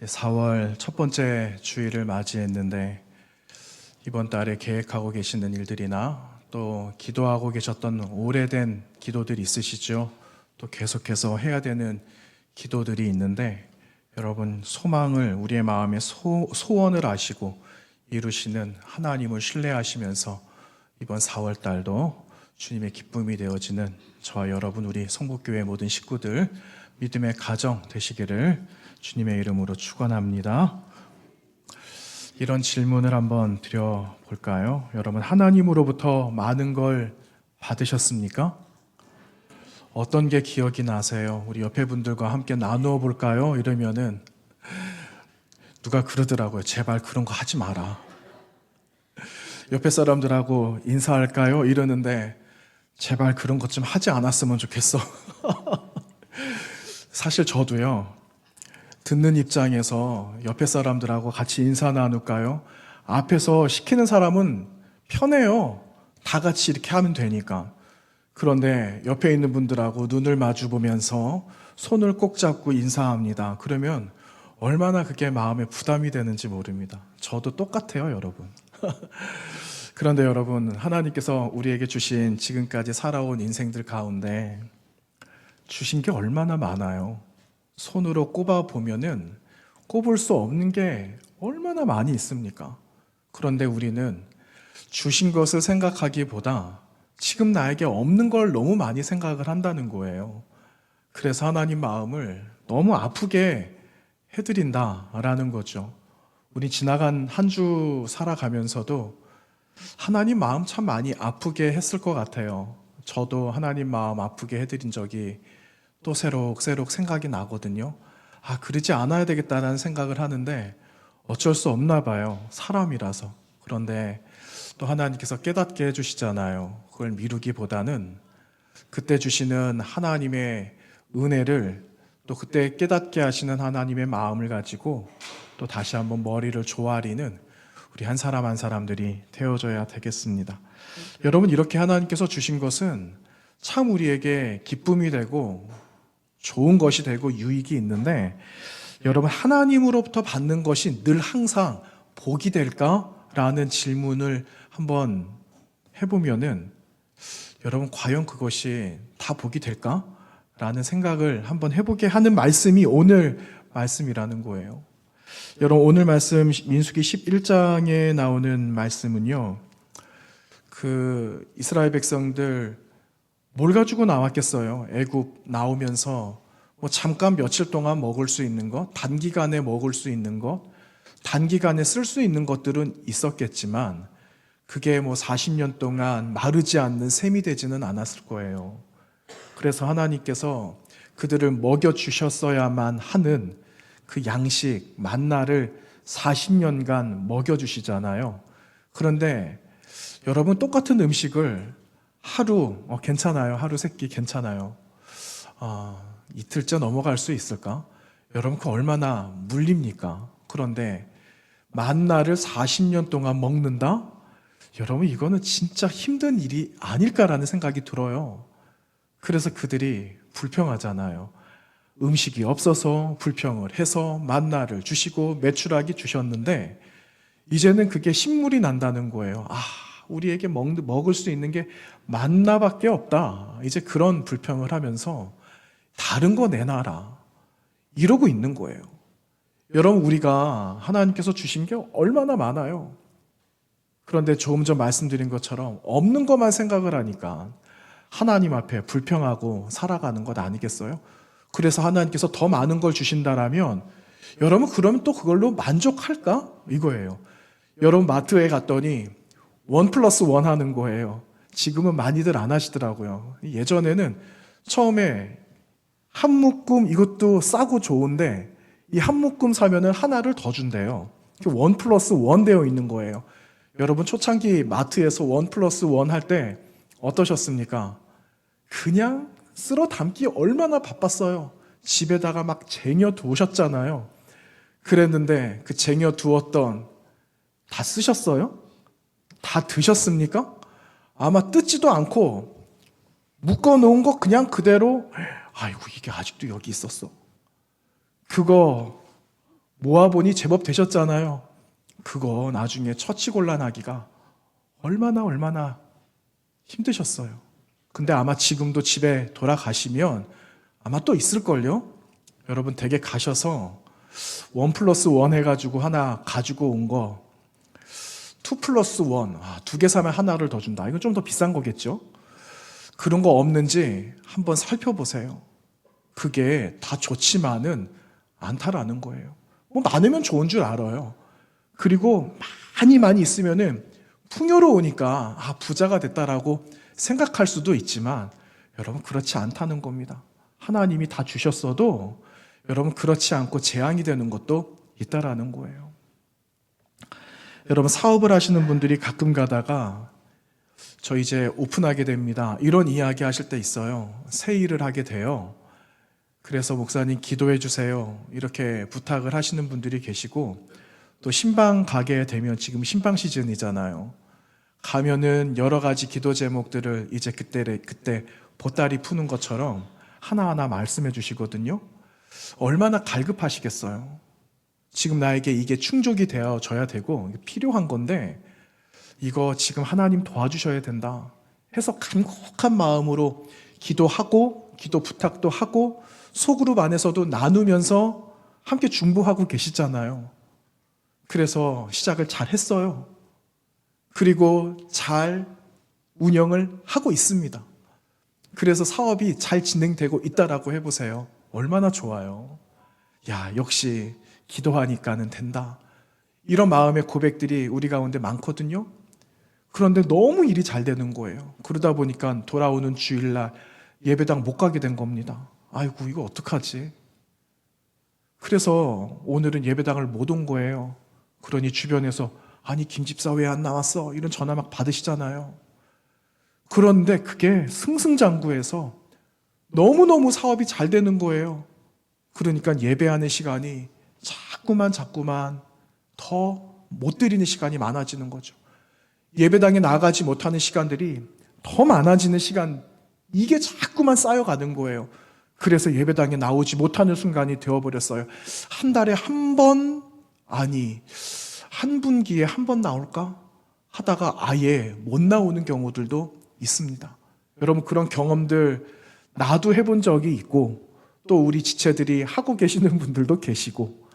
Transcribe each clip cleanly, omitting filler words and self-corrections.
4월 첫 번째 주일을 맞이했는데 이번 달에 계획하고 계시는 일들이나 또 기도하고 계셨던 오래된 기도들이 있으시죠? 또 계속해서 해야 되는 기도들이 있는데 여러분 소망을 우리의 마음에 소원을 아시고 이루시는 하나님을 신뢰하시면서 이번 4월 달도 주님의 기쁨이 되어지는 저와 여러분 우리 성북교회 모든 식구들 믿음의 가정 되시기를 주님의 이름으로 축원합니다. 이런 질문을 한번 드려볼까요? 여러분 하나님으로부터 많은 걸 받으셨습니까? 어떤 게 기억이 나세요? 우리 옆에 분들과 함께 나누어 볼까요? 이러면은 누가 그러더라고요. 제발 그런 거 하지 마라. 옆에 사람들하고 인사할까요? 이러는데 제발 그런 것 좀 하지 않았으면 좋겠어. 사실 저도요. 듣는 입장에서 옆에 사람들하고 같이 인사 나눌까요? 앞에서 시키는 사람은 편해요. 다 같이 이렇게 하면 되니까. 그런데 옆에 있는 분들하고 눈을 마주 보면서 손을 꼭 잡고 인사합니다. 그러면 얼마나 그게 마음에 부담이 되는지 모릅니다. 저도 똑같아요, 여러분. 그런데 여러분, 하나님께서 우리에게 주신 지금까지 살아온 인생들 가운데 주신 게 얼마나 많아요. 손으로 꼽아 보면은 꼽을 수 없는 게 얼마나 많이 있습니까? 그런데 우리는 주신 것을 생각하기보다 지금 나에게 없는 걸 너무 많이 생각을 한다는 거예요. 그래서 하나님 마음을 너무 아프게 해드린다라는 거죠. 우리 지나간 한 주 살아가면서도 하나님 마음 참 많이 아프게 했을 것 같아요. 저도 하나님 마음 아프게 해드린 적이 또 새록새록 생각이 나거든요. 아, 그러지 않아야 되겠다는 생각을 하는데 어쩔 수 없나 봐요. 사람이라서. 그런데 또 하나님께서 깨닫게 해주시잖아요. 그걸 미루기보다는 그때 주시는 하나님의 은혜를 또 그때 깨닫게 하시는 하나님의 마음을 가지고 또 다시 한번 머리를 조아리는 우리 한 사람 한 사람들이 되어줘야 되겠습니다. 여러분, 이렇게 하나님께서 주신 것은 참 우리에게 기쁨이 되고 좋은 것이 되고 유익이 있는데 여러분 하나님으로부터 받는 것이 늘 항상 복이 될까라는 질문을 한번 해보면은 여러분 과연 그것이 다 복이 될까라는 생각을 한번 해보게 하는 말씀이 오늘 말씀이라는 거예요. 여러분 오늘 말씀 민수기 11장에 나오는 말씀은요. 그 이스라엘 백성들 뭘 가지고 나왔겠어요? 애굽 나오면서 뭐 잠깐 며칠 동안 먹을 수 있는 것, 단기간에 먹을 수 있는 것, 단기간에 쓸 수 있는 것들은 있었겠지만 그게 뭐 40년 동안 마르지 않는 셈이 되지는 않았을 거예요. 그래서 하나님께서 그들을 먹여주셨어야만 하는 그 양식, 만나를 40년간 먹여주시잖아요. 그런데 여러분 똑같은 음식을 하루, 괜찮아요. 하루 세끼 괜찮아요. 이틀째 넘어갈 수 있을까? 여러분, 그 얼마나 물립니까? 그런데 만나를 40년 동안 먹는다? 여러분, 이거는 진짜 힘든 일이 아닐까라는 생각이 들어요. 그래서 그들이 불평하잖아요. 음식이 없어서 불평을 해서 만나를 주시고 메추라기 주셨는데 이제는 그게 신물이 난다는 거예요. 우리에게 먹을 수 있는 게 만나밖에 없다. 이제 그런 불평을 하면서 다른 거 내놔라. 이러고 있는 거예요. 여러분, 우리가 하나님께서 주신 게 얼마나 많아요. 그런데 조금 전 말씀드린 것처럼 없는 것만 생각을 하니까 하나님 앞에 불평하고 살아가는 것 아니겠어요? 그래서 하나님께서 더 많은 걸 주신다라면 여러분, 그러면 또 그걸로 만족할까? 이거예요. 여러분, 마트에 갔더니 1+1 하는 거예요. 지금은 많이들 안 하시더라고요. 예전에는 처음에 한 묶음 이것도 싸고 좋은데 이 한 묶음 사면은 하나를 더 준대요. 1+1 되어 있는 거예요. 여러분 초창기 마트에서 1+1 할 때 어떠셨습니까? 그냥 쓸어 담기 얼마나 바빴어요. 집에다가 막 쟁여 두셨잖아요. 그랬는데 그 쟁여 두었던 다 쓰셨어요? 다 드셨습니까? 아마 뜯지도 않고 묶어놓은 거 그냥 그대로 아이고 이게 아직도 여기 있었어. 그거 모아보니 제법 되셨잖아요. 그거 나중에 처치곤란하기가 얼마나 힘드셨어요. 근데 아마 지금도 집에 돌아가시면 아마 또 있을걸요? 여러분 댁에 가셔서 1+1 해가지고 하나 가지고 온 거 2+1, 두 개 사면 하나를 더 준다. 이건 좀 더 비싼 거겠죠? 그런 거 없는지 한번 살펴보세요. 그게 다 좋지만은 않다라는 거예요. 뭐 많으면 좋은 줄 알아요. 그리고 많이 있으면은 풍요로우니까 부자가 됐다라고 생각할 수도 있지만 여러분 그렇지 않다는 겁니다. 하나님이 다 주셨어도 여러분 그렇지 않고 재앙이 되는 것도 있다라는 거예요. 여러분 사업을 하시는 분들이 가끔 가다가 저 이제 오픈하게 됩니다. 이런 이야기 하실 때 있어요. 새 일을 하게 돼요. 그래서 목사님 기도해 주세요. 이렇게 부탁을 하시는 분들이 계시고 또 신방 가게 되면 지금 신방 시즌이잖아요. 가면은 여러 가지 기도 제목들을 이제 그때 보따리 푸는 것처럼 하나하나 말씀해 주시거든요. 얼마나 갈급하시겠어요. 지금 나에게 이게 충족이 되어져야 되고 필요한 건데 이거 지금 하나님 도와주셔야 된다 해서 간곡한 마음으로 기도하고 기도 부탁도 하고 소그룹 안에서도 나누면서 함께 중보하고 계시잖아요. 그래서 시작을 잘 했어요. 그리고 잘 운영을 하고 있습니다. 그래서 사업이 잘 진행되고 있다라고 해보세요. 얼마나 좋아요. 야, 역시 기도하니까는 된다. 이런 마음의 고백들이 우리 가운데 많거든요. 그런데 너무 일이 잘 되는 거예요. 그러다 보니까 돌아오는 주일날 예배당 못 가게 된 겁니다. 아이고, 이거 어떡하지? 그래서 오늘은 예배당을 못 온 거예요. 그러니 주변에서 아니 김집사 왜 안 나왔어? 이런 전화 막 받으시잖아요. 그런데 그게 승승장구해서 너무너무 사업이 잘 되는 거예요. 그러니까 예배하는 시간이 자꾸만 더 못 드리는 시간이 많아지는 거죠. 예배당에 나가지 못하는 시간들이 더 많아지는 시간, 이게 자꾸만 쌓여가는 거예요. 그래서 예배당에 나오지 못하는 순간이 되어버렸어요. 한 달에 한 번, 아니 한 분기에 한 번 나올까? 하다가 아예 못 나오는 경우들도 있습니다. 여러분 그런 경험들 나도 해본 적이 있고 또 우리 지체들이 하고 계시는 분들도 계시고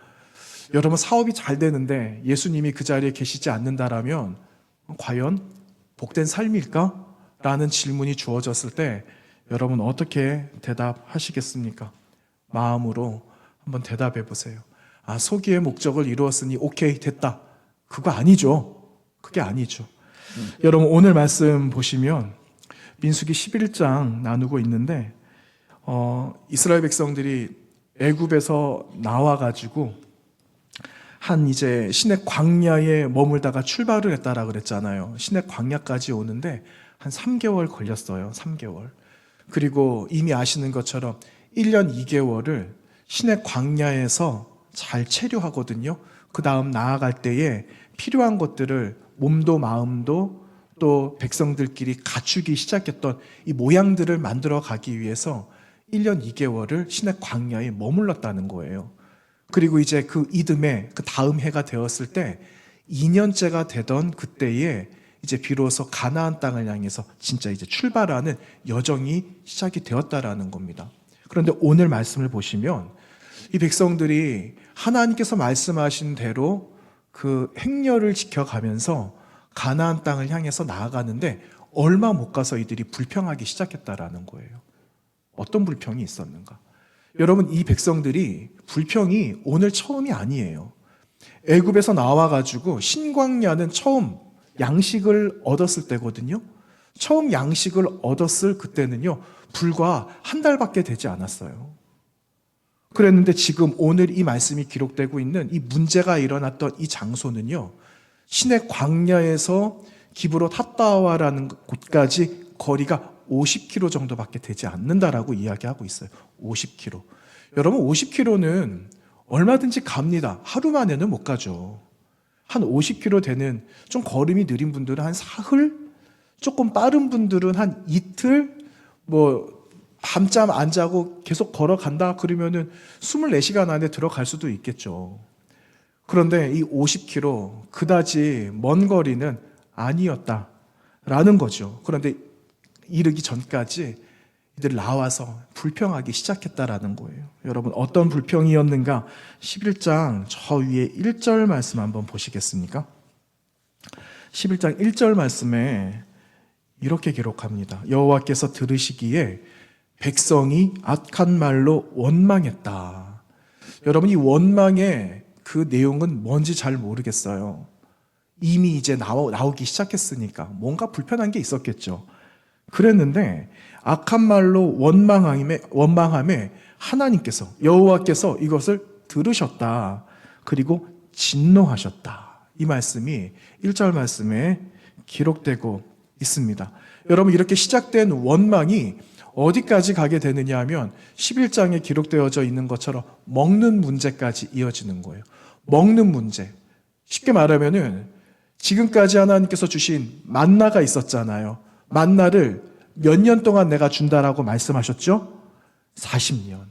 여러분 사업이 잘 되는데 예수님이 그 자리에 계시지 않는다라면 과연 복된 삶일까? 라는 질문이 주어졌을 때 여러분 어떻게 대답하시겠습니까? 마음으로 한번 대답해 보세요. 소기의 목적을 이루었으니 오케이 됐다. 그거 아니죠. 그게 아니죠. 여러분 오늘 말씀 보시면 민수기 11장 나누고 있는데 이스라엘 백성들이 애굽에서 나와가지고 한 이제 시내 광야에 머물다가 출발을 했다라 그랬잖아요. 시내 광야까지 오는데 한 3개월 걸렸어요. 3개월. 그리고 이미 아시는 것처럼 1년 2개월을 시내 광야에서 잘 체류하거든요. 그 다음 나아갈 때에 필요한 것들을 몸도 마음도 또 백성들끼리 갖추기 시작했던 이 모양들을 만들어 가기 위해서 1년 2개월을 시내 광야에 머물렀다는 거예요. 그리고 이제 그 이듬해 그 다음 해가 되었을 때 2년째가 되던 그때에 이제 비로소 가나안 땅을 향해서 진짜 이제 출발하는 여정이 시작이 되었다라는 겁니다. 그런데 오늘 말씀을 보시면 이 백성들이 하나님께서 말씀하신 대로 그 행렬을 지켜가면서 가나안 땅을 향해서 나아가는데 얼마 못 가서 이들이 불평하기 시작했다라는 거예요. 어떤 불평이 있었는가? 여러분 이 백성들이 불평이 오늘 처음이 아니에요. 애굽에서 나와가지고 신광야는 처음 양식을 얻었을 때거든요. 처음 양식을 얻었을 그때는요 불과 한 달밖에 되지 않았어요. 그랬는데 지금 오늘 이 말씀이 기록되고 있는 이 문제가 일어났던 이 장소는요 시내 광야에서 기브롯 핫다와라는 곳까지 거리가 50km 정도밖에 되지 않는다라고 이야기하고 있어요. 50km. 여러분 50km는 얼마든지 갑니다. 하루 만에는 못 가죠. 한 50km 되는 좀 걸음이 느린 분들은 한 사흘, 조금 빠른 분들은 한 이틀, 밤잠 안 자고 계속 걸어간다 그러면은 24시간 안에 들어갈 수도 있겠죠. 그런데 이 50km 그다지 먼 거리는 아니었다라는 거죠. 그런데 이르기 전까지 이들 나와서 불평하기 시작했다라는 거예요. 여러분 어떤 불평이었는가? 11장 저 위에 1절 말씀 한번 보시겠습니까? 11장 1절 말씀에 이렇게 기록합니다. 여호와께서 들으시기에 백성이 악한 말로 원망했다. 여러분 이 원망의 그 내용은 뭔지 잘 모르겠어요. 이미 이제 나오기 시작했으니까 뭔가 불편한 게 있었겠죠. 그랬는데 악한 말로 원망함에 하나님께서 여호와께서 이것을 들으셨다. 그리고 진노하셨다. 이 말씀이 1절 말씀에 기록되고 있습니다. 여러분 이렇게 시작된 원망이 어디까지 가게 되느냐 하면 11장에 기록되어져 있는 것처럼 먹는 문제까지 이어지는 거예요. 먹는 문제. 쉽게 말하면은 지금까지 하나님께서 주신 만나가 있었잖아요. 만나를 몇 년 동안 내가 준다라고 말씀하셨죠? 40년.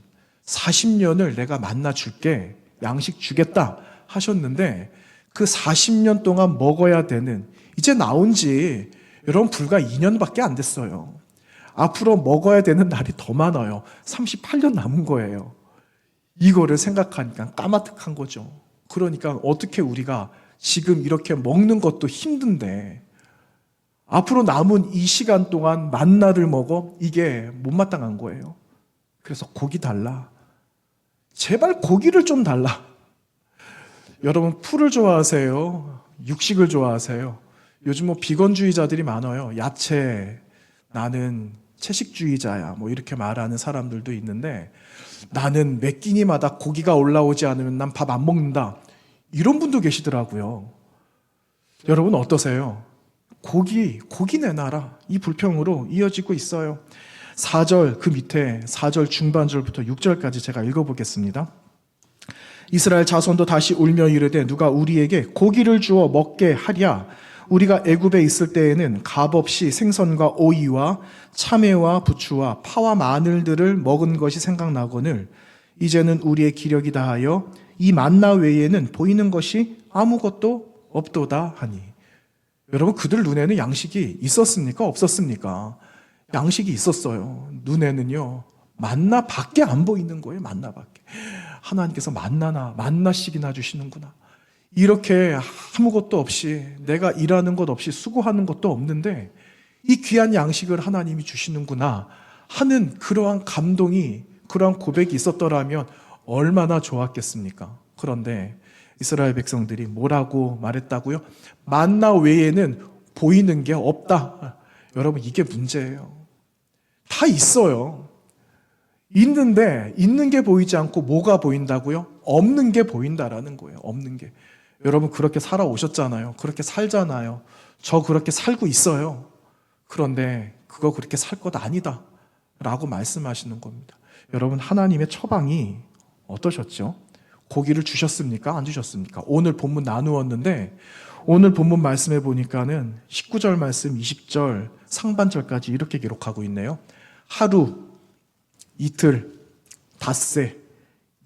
40년을 내가 만나 줄게. 양식 주겠다 하셨는데 그 40년 동안 먹어야 되는 이제 나온 지 여러분 불과 2년밖에 안 됐어요. 앞으로 먹어야 되는 날이 더 많아요. 38년 남은 거예요. 이거를 생각하니까 까마득한 거죠. 그러니까 어떻게 우리가 지금 이렇게 먹는 것도 힘든데 앞으로 남은 이 시간 동안 만나를 먹어? 이게 못마땅한 거예요. 그래서 고기 달라. 제발 고기를 좀 달라. 여러분 풀을 좋아하세요? 육식을 좋아하세요? 요즘 뭐 비건주의자들이 많아요. 야채, 나는 채식주의자야. 뭐 이렇게 말하는 사람들도 있는데 나는 매 끼니마다 고기가 올라오지 않으면 난 밥 안 먹는다. 이런 분도 계시더라고요. 여러분 어떠세요? 고기 내놔라. 이 불평으로 이어지고 있어요. 4절 그 밑에 4절 중반절부터 6절까지 제가 읽어보겠습니다. 이스라엘 자손도 다시 울며 이르되 누가 우리에게 고기를 주어 먹게 하랴. 우리가 애굽에 있을 때에는 값없이 생선과 오이와 참외와 부추와 파와 마늘들을 먹은 것이 생각나거늘 이제는 우리의 기력이 다하여 이 만나 외에는 보이는 것이 아무것도 없도다 하니. 여러분 그들 눈에는 양식이 있었습니까? 없었습니까? 양식이 있었어요. 눈에는요 만나밖에 안 보이는 거예요. 만나밖에. 하나님께서 만나씩이나 주시는구나. 이렇게 아무것도 없이 내가 일하는 것 없이 수고하는 것도 없는데 이 귀한 양식을 하나님이 주시는구나 하는 그러한 감동이 그러한 고백이 있었더라면 얼마나 좋았겠습니까? 그런데 이스라엘 백성들이 뭐라고 말했다고요? 만나 외에는 보이는 게 없다. 여러분 이게 문제예요. 다 있어요. 있는데 있는 게 보이지 않고 뭐가 보인다고요? 없는 게 보인다라는 거예요. 없는 게. 여러분 그렇게 살아오셨잖아요. 그렇게 살잖아요. 저 그렇게 살고 있어요. 그런데 그거 그렇게 살 것 아니다 라고 말씀하시는 겁니다. 여러분 하나님의 처방이 어떠셨죠? 고기를 주셨습니까? 안 주셨습니까? 오늘 본문 나누었는데 오늘 본문 말씀해 보니까는 19절 말씀 20절 상반절까지 이렇게 기록하고 있네요. 하루, 이틀, 닷새,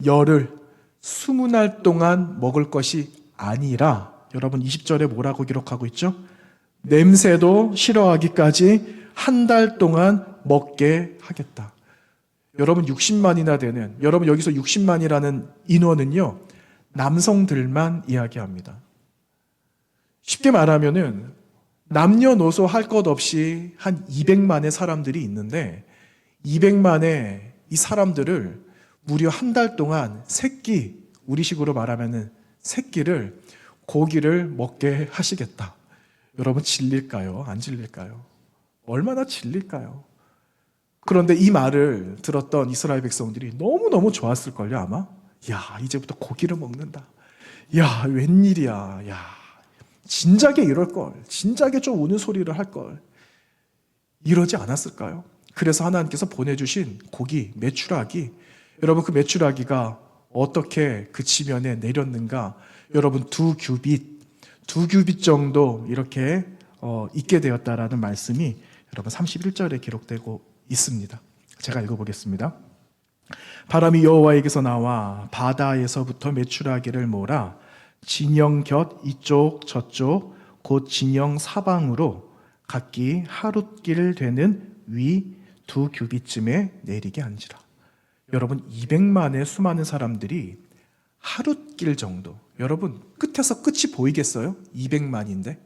열흘, 20날 동안 먹을 것이 아니라 여러분 20절에 뭐라고 기록하고 있죠? 냄새도 싫어하기까지 한 달 동안 먹게 하겠다. 여러분 60만이나 되는 여러분 여기서 60만이라는 인원은요 남성들만 이야기합니다. 쉽게 말하면은 남녀노소 할 것 없이 한 200만의 사람들이 있는데 200만의 이 사람들을 무려 한 달 동안 새끼 우리식으로 말하면은 새끼를 고기를 먹게 하시겠다. 여러분 질릴까요? 안 질릴까요? 얼마나 질릴까요? 그런데 이 말을 들었던 이스라엘 백성들이 너무너무 좋았을걸요, 아마? 야, 이제부터 고기를 먹는다. 야, 웬일이야. 야, 진작에 이럴걸. 진작에 좀 우는 소리를 할걸. 이러지 않았을까요? 그래서 하나님께서 보내주신 고기, 메추라기. 여러분, 그 메추라기가 어떻게 그 지면에 내렸는가? 여러분, 2규빗 정도 이렇게 있게 되었다라는 말씀이 여러분 31절에 기록되고 있습니다. 제가 읽어보겠습니다. 바람이 여호와에게서 나와 바다에서부터 메추라기를 몰아 진영 곁 이쪽 저쪽 곧 진영 사방으로 각기 하룻길 되는 위 2규빗쯤에 내리게 한지라. 여러분 200만의 수많은 사람들이 하룻길 정도, 여러분 끝에서 끝이 보이겠어요? 200만인데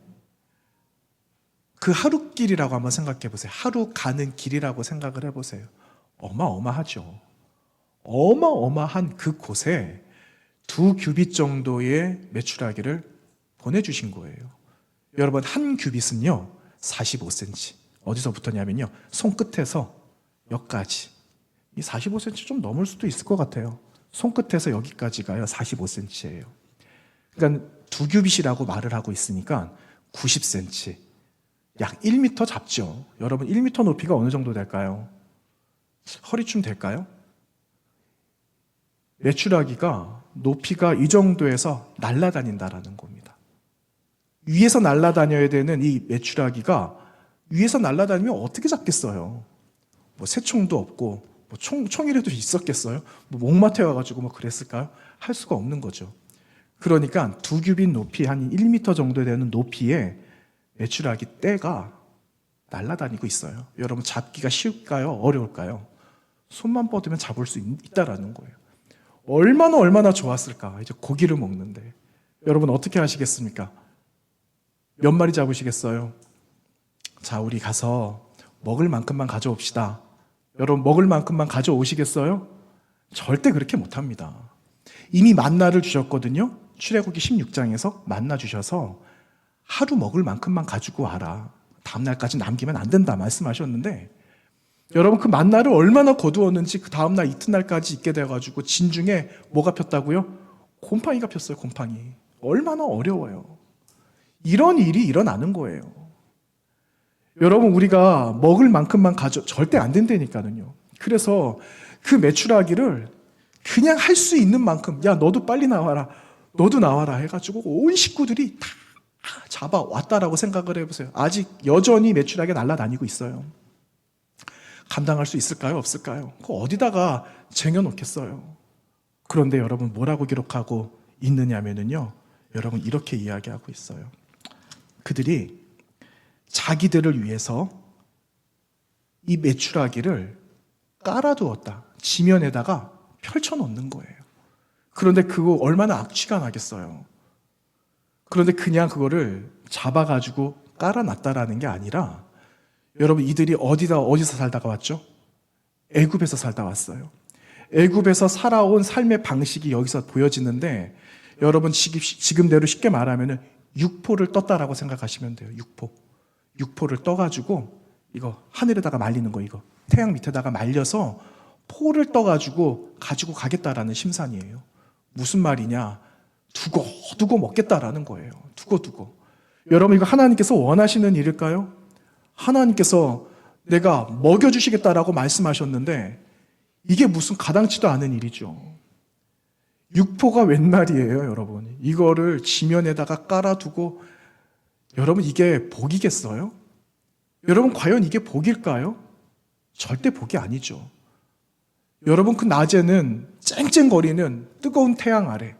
그 하룻길이라고 한번 생각해 보세요. 하루 가는 길이라고 생각을 해보세요. 어마어마하죠. 어마어마한 그 곳에 2규빗 정도의 메추라기를 보내주신 거예요. 여러분 한 규빗은요 45cm. 어디서부터냐면요 손끝에서 여기까지. 이 45cm 좀 넘을 수도 있을 것 같아요. 손끝에서 여기까지가요 45cm예요. 그러니까 2규빗이라고 말을 하고 있으니까 90cm, 약 1m 잡죠. 여러분 1m 높이가 어느 정도 될까요? 허리쯤 될까요? 메추라기가 높이가 이 정도에서 날아다닌다라는 겁니다. 위에서 날아다녀야 되는 이 메추라기가 위에서 날아다니면 어떻게 잡겠어요? 뭐 새총도 없고 뭐 총이라도 있었겠어요? 뭐 목마태 와가지고 뭐 그랬을까요? 할 수가 없는 거죠. 그러니까 2규빗 높이 한 1m 정도 되는 높이에 메추라기 떼가 날아다니고 있어요. 여러분 잡기가 쉬울까요? 어려울까요? 손만 뻗으면 잡을 수 있다라는 거예요. 얼마나 좋았을까? 이제 고기를 먹는데 여러분 어떻게 하시겠습니까? 몇 마리 잡으시겠어요? 자, 우리 가서 먹을 만큼만 가져옵시다. 여러분 먹을 만큼만 가져오시겠어요? 절대 그렇게 못합니다. 이미 만나를 주셨거든요. 출애굽기 16장에서 만나 주셔서 하루 먹을 만큼만 가지고 와라. 다음날까지 남기면 안 된다 말씀하셨는데 여러분 그 만나를 얼마나 거두었는지 그 다음날 이튿날까지 있게 돼가지고 진중에 뭐가 폈다고요? 곰팡이가 폈어요. 곰팡이. 얼마나 어려워요. 이런 일이 일어나는 거예요. 여러분 우리가 먹을 만큼만 절대 안 된다니까요. 그래서 그 메추라기를 그냥 할 수 있는 만큼 야 너도 빨리 나와라 너도 나와라 해가지고 온 식구들이 다 잡아왔다라고 생각을 해보세요. 아직 여전히 메추라기가 날아다니고 있어요. 감당할 수 있을까요? 없을까요? 그거 어디다가 쟁여놓겠어요. 그런데 여러분 뭐라고 기록하고 있느냐면요 여러분 이렇게 이야기하고 있어요. 그들이 자기들을 위해서 이 메추라기를 깔아두었다. 지면에다가 펼쳐놓는 거예요. 그런데 그거 얼마나 악취가 나겠어요. 그런데 그냥 그거를 잡아가지고 깔아놨다라는 게 아니라 여러분 이들이 어디서 살다가 왔죠? 애굽에서 살다 왔어요. 애굽에서 살아온 삶의 방식이 여기서 보여지는데 여러분 지금대로 쉽게 말하면 육포를 떴다라고 생각하시면 돼요. 육포를 떠가지고 이거 하늘에다가 말리는 거 이거 태양 밑에다가 말려서 포를 떠가지고 가지고 가겠다라는 심산이에요. 무슨 말이냐? 두고 먹겠다라는 거예요. 두고. 여러분 이거 하나님께서 원하시는 일일까요? 하나님께서 내가 먹여주시겠다라고 말씀하셨는데 이게 무슨 가당치도 않은 일이죠. 육포가 웬 말이에요, 여러분. 이거를 지면에다가 깔아두고 여러분 이게 복이겠어요? 여러분 과연 이게 복일까요? 절대 복이 아니죠. 여러분 그 낮에는 쨍쨍거리는 뜨거운 태양 아래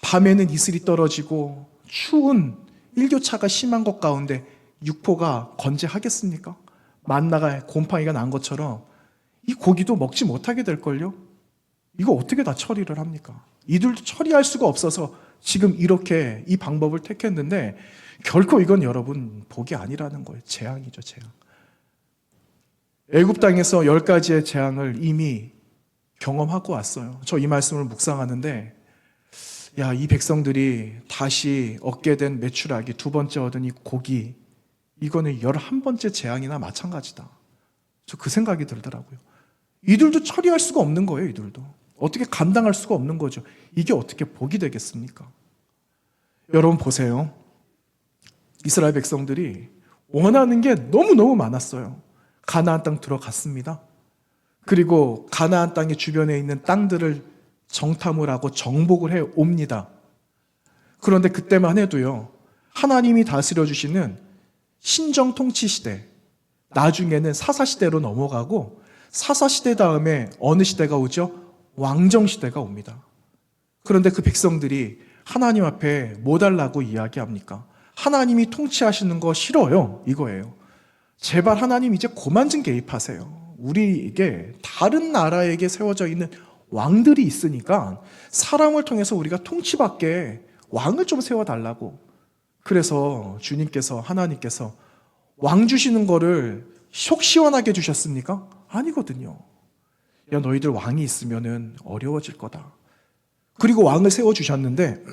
밤에는 이슬이 떨어지고 추운 일교차가 심한 것 가운데 육포가 건재하겠습니까? 만나가 곰팡이가 난 것처럼 이 고기도 먹지 못하게 될걸요? 이거 어떻게 다 처리를 합니까? 이들도 처리할 수가 없어서 지금 이렇게 이 방법을 택했는데 결코 이건 여러분 복이 아니라는 거예요. 재앙이죠, 재앙. 애굽 땅에서 10가지의 재앙을 이미 경험하고 왔어요. 저 이 말씀을 묵상하는데 야, 이 백성들이 다시 얻게 된 메추라기, 두 번째 얻은 이 고기, 이거는 11번째 재앙이나 마찬가지다. 저 그 생각이 들더라고요. 이들도 처리할 수가 없는 거예요, 이들도. 어떻게 감당할 수가 없는 거죠. 이게 어떻게 복이 되겠습니까? 여러분 보세요. 이스라엘 백성들이 원하는 게 너무너무 많았어요. 가나안 땅 들어갔습니다. 그리고 가나안 땅의 주변에 있는 땅들을 정탐을 하고 정복을 해 옵니다. 그런데 그때만 해도요, 하나님이 다스려 주시는 신정 통치 시대, 나중에는 사사 시대로 넘어가고 사사 시대 다음에 어느 시대가 오죠? 왕정 시대가 옵니다. 그런데 그 백성들이 하나님 앞에 뭐 달라고 이야기합니까? 하나님이 통치하시는 거 싫어요. 이거예요. 제발 하나님 이제 그만 좀 개입하세요. 우리에게 다른 나라에게 세워져 있는 왕들이 있으니까 사람을 통해서 우리가 통치받게 왕을 좀 세워달라고. 그래서 주님께서, 하나님께서 왕 주시는 거를 속 시원하게 주셨습니까? 아니거든요. 야, 너희들 왕이 있으면은 어려워질 거다. 그리고 왕을 세워주셨는데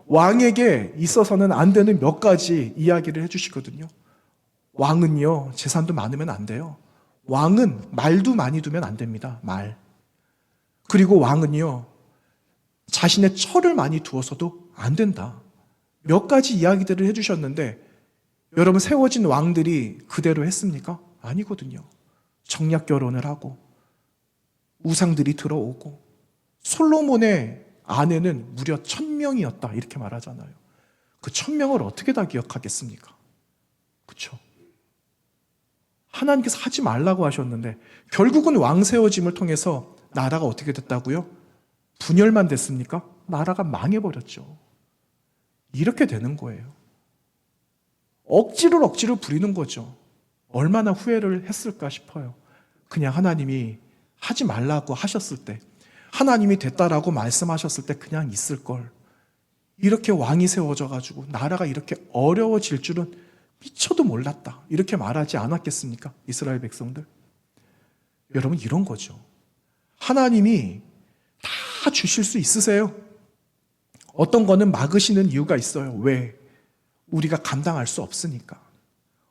왕에게 있어서는 안 되는 몇 가지 이야기를 해주시거든요. 왕은요, 재산도 많으면 안 돼요. 왕은 말도 많이 두면 안 됩니다. 말. 그리고 왕은요, 자신의 철을 많이 두어서도 안 된다. 몇 가지 이야기들을 해주셨는데 여러분, 세워진 왕들이 그대로 했습니까? 아니거든요. 정략 결혼을 하고 우상들이 들어오고 솔로몬의 아내는 무려 1000명이었다 이렇게 말하잖아요. 그 1000명을 어떻게 다 기억하겠습니까? 그렇죠? 하나님께서 하지 말라고 하셨는데 결국은 왕 세워짐을 통해서 나라가 어떻게 됐다고요? 분열만 됐습니까? 나라가 망해버렸죠. 이렇게 되는 거예요. 억지로 부리는 거죠. 얼마나 후회를 했을까 싶어요. 그냥 하나님이 하지 말라고 하셨을 때, 하나님이 됐다라고 말씀하셨을 때 그냥 있을 걸. 이렇게 왕이 세워져가지고 나라가 이렇게 어려워질 줄은 미쳐도 몰랐다. 이렇게 말하지 않았겠습니까? 이스라엘 백성들. 여러분, 이런 거죠. 하나님이 다 주실 수 있으세요. 어떤 거는 막으시는 이유가 있어요. 왜? 우리가 감당할 수 없으니까.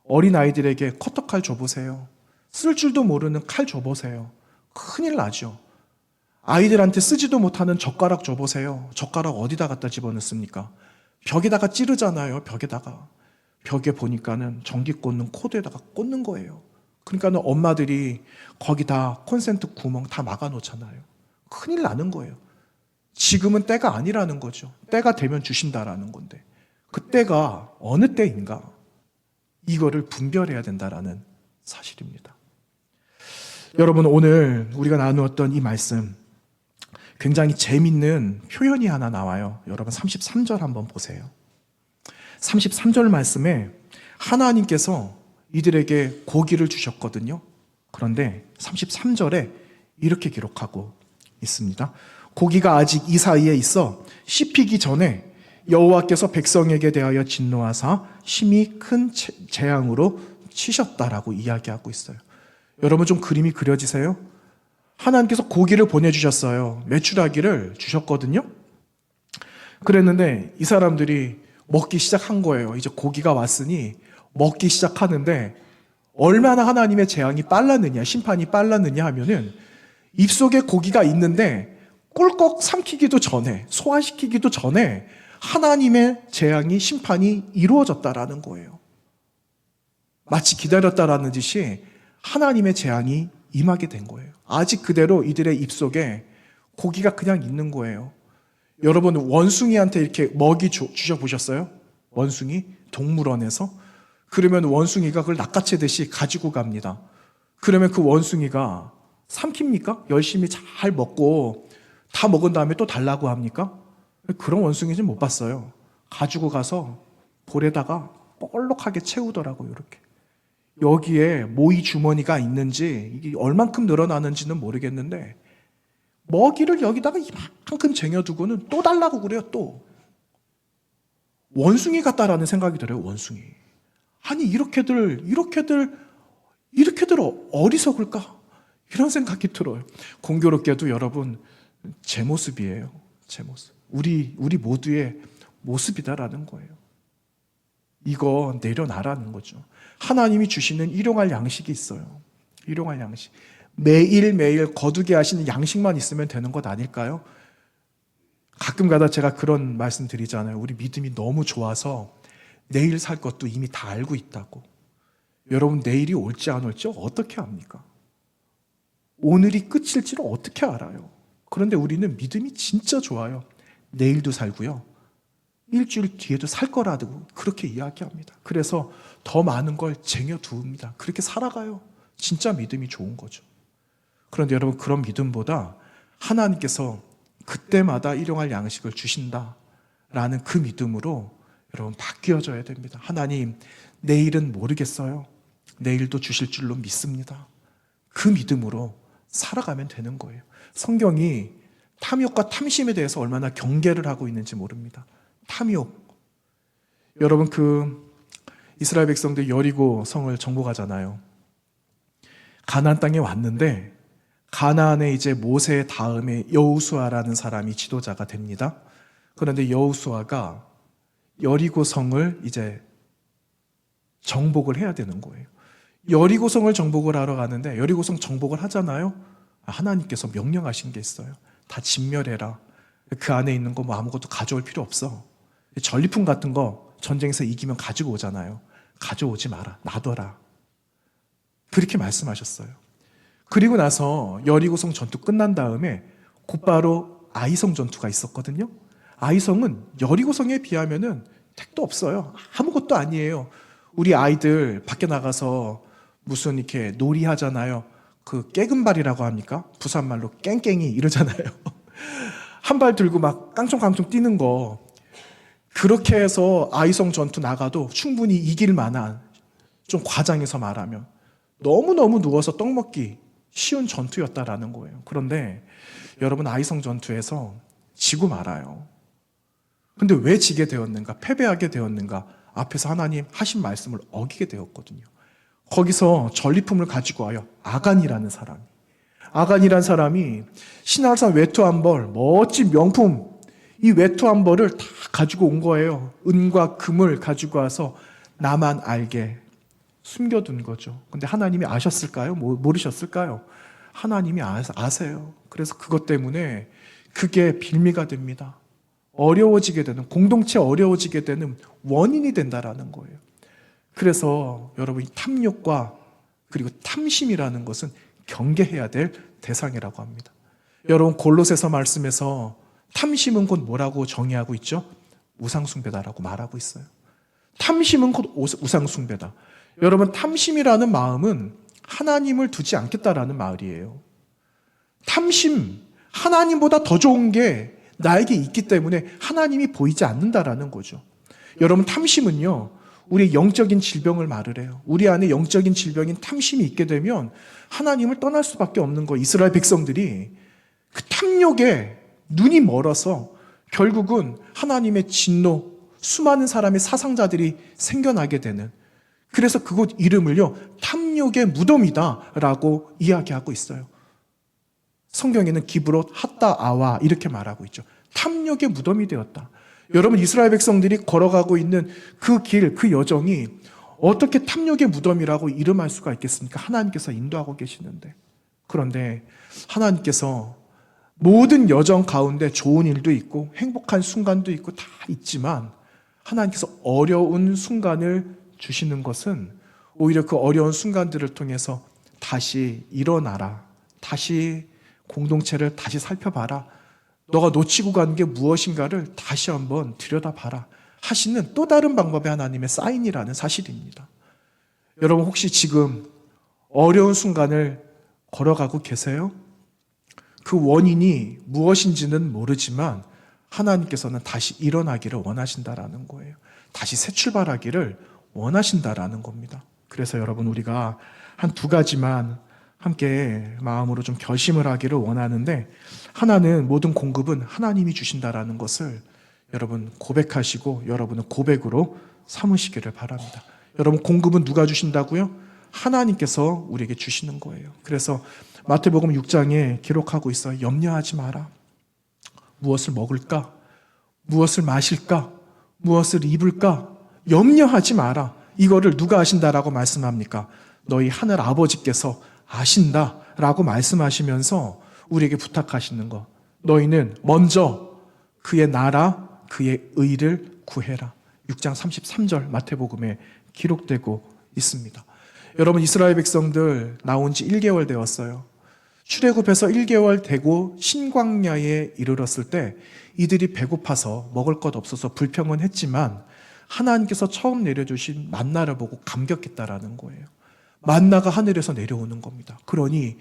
어린아이들에게 커터칼 줘보세요. 쓸 줄도 모르는 칼 줘보세요. 큰일 나죠. 아이들한테 쓰지도 못하는 젓가락 줘보세요. 젓가락 어디다 갖다 집어넣습니까? 벽에다가 찌르잖아요. 벽에다가. 벽에 보니까는 전기 꽂는 코드에다가 꽂는 거예요. 그러니까는 엄마들이 거기다 콘센트 구멍 다 막아놓잖아요. 큰일 나는 거예요. 지금은 때가 아니라는 거죠. 때가 되면 주신다라는 건데 그 때가 어느 때인가 이거를 분별해야 된다라는 사실입니다. 여러분, 오늘 우리가 나누었던 이 말씀 굉장히 재밌는 표현이 하나 나와요. 여러분 33절 한번 보세요. 33절 말씀에 하나님께서 이들에게 고기를 주셨거든요. 그런데 33절에 이렇게 기록하고 있습니다. 고기가 아직 이 사이에 있어 씹히기 전에 여호와께서 백성에게 대하여 진노하사 심히 큰 재앙으로 치셨다라고 이야기하고 있어요. 여러분, 좀 그림이 그려지세요? 하나님께서 고기를 보내주셨어요. 메추라기를 주셨거든요. 그랬는데 이 사람들이 먹기 시작한 거예요. 이제 고기가 왔으니 먹기 시작하는데 얼마나 하나님의 재앙이 빨랐느냐, 심판이 빨랐느냐 하면은 입속에 고기가 있는데 꿀꺽 삼키기도 전에, 소화시키기도 전에 하나님의 재앙이, 심판이 이루어졌다라는 거예요. 마치 기다렸다라는 듯이 하나님의 재앙이 임하게 된 거예요. 아직 그대로 이들의 입속에 고기가 그냥 있는 거예요. 여러분, 원숭이한테 이렇게 먹이 주셔보셨어요? 원숭이? 동물원에서? 그러면 원숭이가 그걸 낚아채듯이 가지고 갑니다. 그러면 그 원숭이가 삼킵니까? 열심히 잘 먹고 다 먹은 다음에 또 달라고 합니까? 그런 원숭이 좀 못 봤어요. 가지고 가서 볼에다가 볼록하게 채우더라고요. 이렇게. 여기에 모이 주머니가 있는지 이게 얼만큼 늘어나는지는 모르겠는데 먹이를 여기다가 이만큼 쟁여두고는 또 달라고 그래요. 또 원숭이 같다라는 생각이 들어요. 원숭이. 아니 이렇게들 어리석을까? 이런 생각이 들어요. 공교롭게도 여러분, 제 모습이에요. 제 모습. 우리 모두의 모습이다라는 거예요. 이거 내려놔라는 거죠. 하나님이 주시는 일용할 양식이 있어요. 일용할 양식. 매일매일 거두게 하시는 양식만 있으면 되는 것 아닐까요? 가끔가다 제가 그런 말씀 드리잖아요. 우리 믿음이 너무 좋아서 내일 살 것도 이미 다 알고 있다고. 여러분, 내일이 올지 안 올지 어떻게 압니까? 오늘이 끝일지를 어떻게 알아요? 그런데 우리는 믿음이 진짜 좋아요. 내일도 살고요. 일주일 뒤에도 살 거라고 그렇게 이야기합니다. 그래서 더 많은 걸 쟁여두습니다. 그렇게 살아가요. 진짜 믿음이 좋은 거죠. 그런데 여러분, 그런 믿음보다 하나님께서 그때마다 일용할 양식을 주신다 라는 그 믿음으로 여러분 바뀌어져야 됩니다. 하나님, 내일은 모르겠어요. 내일도 주실 줄로 믿습니다. 그 믿음으로 살아가면 되는 거예요. 성경이 탐욕과 탐심에 대해서 얼마나 경계를 하고 있는지 모릅니다. 탐욕. 여러분, 이스라엘 백성들 여리고 성을 정복하잖아요. 가나안 땅에 왔는데 가나안에 이제 모세 다음에 여호수아라는 사람이 지도자가 됩니다. 그런데 여호수아가 여리고 성을 이제 정복을 해야 되는 거예요. 여리고 성을 정복을 하러 가는데 여리고 성 정복을 하잖아요. 하나님께서 명령하신 게 있어요. 다 진멸해라. 그 안에 있는 거 뭐 아무것도 가져올 필요 없어. 전리품 같은 거 전쟁에서 이기면 가지고 오잖아요. 가져오지 마라. 놔둬라. 그렇게 말씀하셨어요. 그리고 나서 여리고성 전투 끝난 다음에 곧바로 아이성 전투가 있었거든요. 아이성은 여리고성에 비하면은 택도 없어요. 아무것도 아니에요. 우리 아이들 밖에 나가서 무슨 이렇게 놀이 하잖아요. 그 깨금발이라고 합니까? 부산말로 깽깽이 이러잖아요. 한 발 들고 막 깡총깡총 뛰는 거. 그렇게 해서 아이성 전투 나가도 충분히 이길 만한, 좀 과장해서 말하면 너무너무 누워서 떡 먹기 쉬운 전투였다라는 거예요. 그런데 여러분, 아이성 전투에서 지고 말아요. 근데 왜 지게 되었는가? 패배하게 되었는가? 앞에서 하나님 하신 말씀을 어기게 되었거든요. 거기서 전리품을 가지고 와요. 아간이라는 사람이. 아간이라는 사람이 신할산 외투 한 벌, 멋진 명품, 이 외투 한 벌을 다 가지고 온 거예요. 은과 금을 가지고 와서 나만 알게 숨겨둔 거죠. 근데 하나님이 아셨을까요? 모르셨을까요? 하나님이 아세요. 그래서 그것 때문에 그게 빌미가 됩니다. 어려워지게 되는, 공동체 어려워지게 되는 원인이 된다라는 거예요. 그래서 여러분, 탐욕과 그리고 탐심이라는 것은 경계해야 될 대상이라고 합니다. 여러분, 골로새서 말씀에서 탐심은 곧 뭐라고 정의하고 있죠? 우상숭배다라고 말하고 있어요. 탐심은 곧 우상숭배다. 여러분, 탐심이라는 마음은 하나님을 두지 않겠다라는 말이에요. 탐심, 하나님보다 더 좋은 게 나에게 있기 때문에 하나님이 보이지 않는다라는 거죠. 여러분, 탐심은요, 우리의 영적인 질병을 말을 해요. 우리 안에 영적인 질병인 탐심이 있게 되면 하나님을 떠날 수밖에 없는 거예요. 이스라엘 백성들이 그 탐욕에 눈이 멀어서 결국은 하나님의 진노, 수많은 사람의 사상자들이 생겨나게 되는, 그래서 그곳 이름을요, 탐욕의 무덤이다라고 이야기하고 있어요. 성경에는 기브롯 핫다 아와 이렇게 말하고 있죠. 탐욕의 무덤이 되었다. 여러분, 이스라엘 백성들이 걸어가고 있는 그 길, 그 여정이 어떻게 탐욕의 무덤이라고 이름할 수가 있겠습니까? 하나님께서 인도하고 계시는데. 그런데 하나님께서 모든 여정 가운데 좋은 일도 있고 행복한 순간도 있고 다 있지만, 하나님께서 어려운 순간을 주시는 것은 오히려 그 어려운 순간들을 통해서 다시 일어나라, 다시 공동체를 다시 살펴봐라, 너가 놓치고 간 게 무엇인가를 다시 한번 들여다봐라 하시는 또 다른 방법의 하나님의 사인이라는 사실입니다. 여러분, 혹시 지금 어려운 순간을 걸어가고 계세요? 그 원인이 무엇인지는 모르지만 하나님께서는 다시 일어나기를 원하신다라는 거예요. 다시 새 출발하기를 원하신다라는 겁니다. 그래서 여러분, 우리가 한 두 가지만 함께 마음으로 좀 결심을 하기를 원하는데, 하나는 모든 공급은 하나님이 주신다라는 것을 여러분 고백하시고 여러분은 고백으로 삼으시기를 바랍니다. 여러분, 공급은 누가 주신다고요? 하나님께서 우리에게 주시는 거예요. 그래서 마태복음 6장에 기록하고 있어요. 염려하지 마라. 무엇을 먹을까? 무엇을 마실까? 무엇을 입을까? 염려하지 마라. 이거를 누가 아신다라고 말씀합니까? 너희 하늘 아버지께서 아신다라고 말씀하시면서 우리에게 부탁하시는 거. 너희는 먼저 그의 나라, 그의 의를 구해라. 6장 33절 마태복음에 기록되고 있습니다. 여러분, 이스라엘 백성들 나온 지 1개월 되었어요. 출애굽해서 1개월 되고 신광야에 이르렀을 때 이들이 배고파서 먹을 것 없어서 불평은 했지만 하나님께서 처음 내려주신 만나를 보고 감격했다라는 거예요. 만나가 하늘에서 내려오는 겁니다. 그러니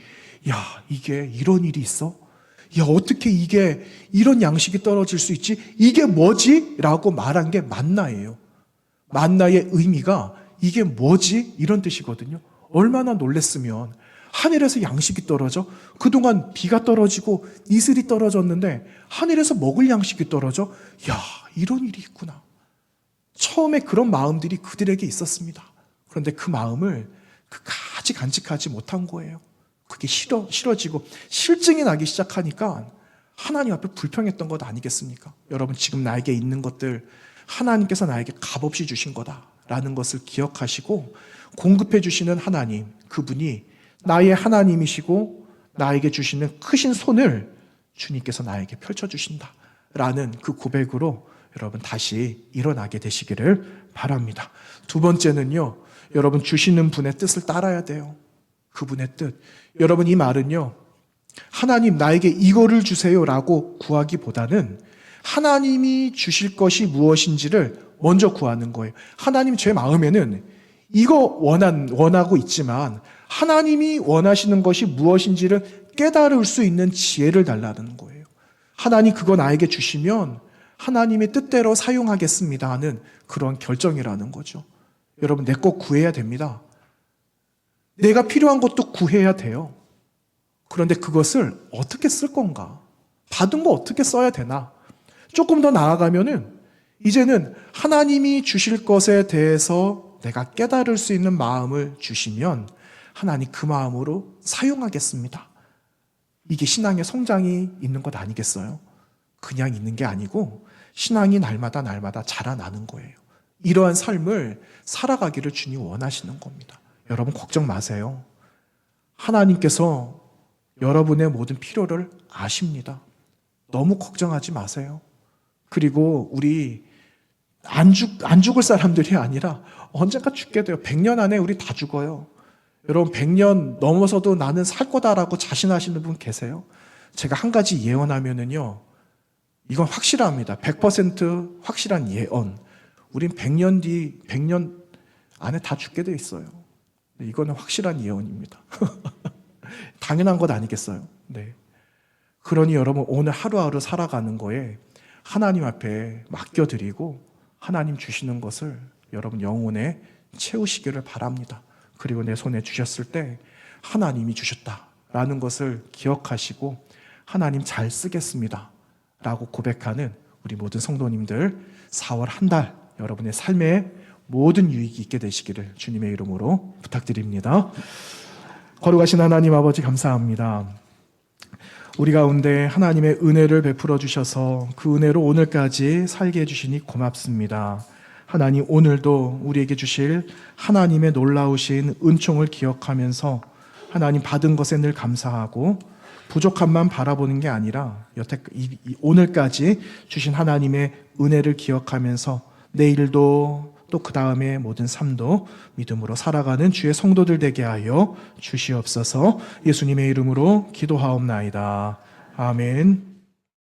야, 이게 이런 일이 있어? 야, 어떻게 이게 이런 양식이 떨어질 수 있지? 이게 뭐지? 라고 말한 게 만나예요. 만나의 의미가 이게 뭐지? 이런 뜻이거든요. 얼마나 놀랬으면 하늘에서 양식이 떨어져? 그동안 비가 떨어지고 이슬이 떨어졌는데 하늘에서 먹을 양식이 떨어져? 야, 이런 일이 있구나. 처음에 그런 마음들이 그들에게 있었습니다. 그런데 그 마음을 그까지 간직하지 못한 거예요. 그게 싫어지고 실증이 나기 시작하니까 하나님 앞에 불평했던 것 아니겠습니까? 여러분, 지금 나에게 있는 것들 하나님께서 나에게 값없이 주신 거다라는 것을 기억하시고 공급해 주시는 하나님, 그분이 나의 하나님이시고 나에게 주시는 크신 손을 주님께서 나에게 펼쳐주신다라는 그 고백으로 여러분 다시 일어나게 되시기를 바랍니다. 두 번째는요, 여러분 주시는 분의 뜻을 따라야 돼요. 그분의 뜻. 여러분, 이 말은요, 하나님 나에게 이거를 주세요라고 구하기보다는 하나님이 주실 것이 무엇인지를 먼저 구하는 거예요. 하나님, 제 마음에는 이거 원하고 있지만 하나님이 원하시는 것이 무엇인지를 깨달을 수 있는 지혜를 달라는 거예요. 하나님 그거 나에게 주시면 하나님의 뜻대로 사용하겠습니다 하는 그런 결정이라는 거죠. 여러분, 내 거 구해야 됩니다. 내가 필요한 것도 구해야 돼요. 그런데 그것을 어떻게 쓸 건가? 받은 거 어떻게 써야 되나? 조금 더 나아가면은 이제는 하나님이 주실 것에 대해서 내가 깨달을 수 있는 마음을 주시면 하나님 그 마음으로 사용하겠습니다. 이게 신앙의 성장이 있는 것 아니겠어요? 그냥 있는 게 아니고 신앙이 날마다 자라나는 거예요. 이러한 삶을 살아가기를 주님 원하시는 겁니다. 여러분, 걱정 마세요. 하나님께서 여러분의 모든 필요를 아십니다. 너무 걱정하지 마세요. 그리고 우리 안 죽을 사람들이 아니라 언젠가 죽게 돼요. 100년 안에 우리 다 죽어요. 여러분, 100년 넘어서도 나는 살 거다라고 자신하시는 분 계세요? 제가 한 가지 예언하면은요, 이건 확실합니다. 100% 확실한 예언. 우린 100년 안에 다 죽게 돼 있어요. 이거는 확실한 예언입니다. 당연한 것 아니겠어요? 네. 그러니 여러분, 오늘 하루하루 살아가는 거에 하나님 앞에 맡겨드리고 하나님 주시는 것을 여러분 영혼에 채우시기를 바랍니다. 그리고 내 손에 주셨을 때 하나님이 주셨다라는 것을 기억하시고 하나님 잘 쓰겠습니다 라고 고백하는 우리 모든 성도님들, 4월 한 달 여러분의 삶에 모든 유익이 있게 되시기를 주님의 이름으로 부탁드립니다. 거룩하신 하나님 아버지, 감사합니다. 우리 가운데 하나님의 은혜를 베풀어 주셔서 그 은혜로 오늘까지 살게 해주시니 고맙습니다. 하나님, 오늘도 우리에게 주실 하나님의 놀라우신 은총을 기억하면서 하나님 받은 것에 늘 감사하고 부족함만 바라보는 게 아니라 여태 오늘까지 주신 하나님의 은혜를 기억하면서 내일도 또 그 다음에 모든 삶도 믿음으로 살아가는 주의 성도들 되게 하여 주시옵소서. 예수님의 이름으로 기도하옵나이다. 아멘.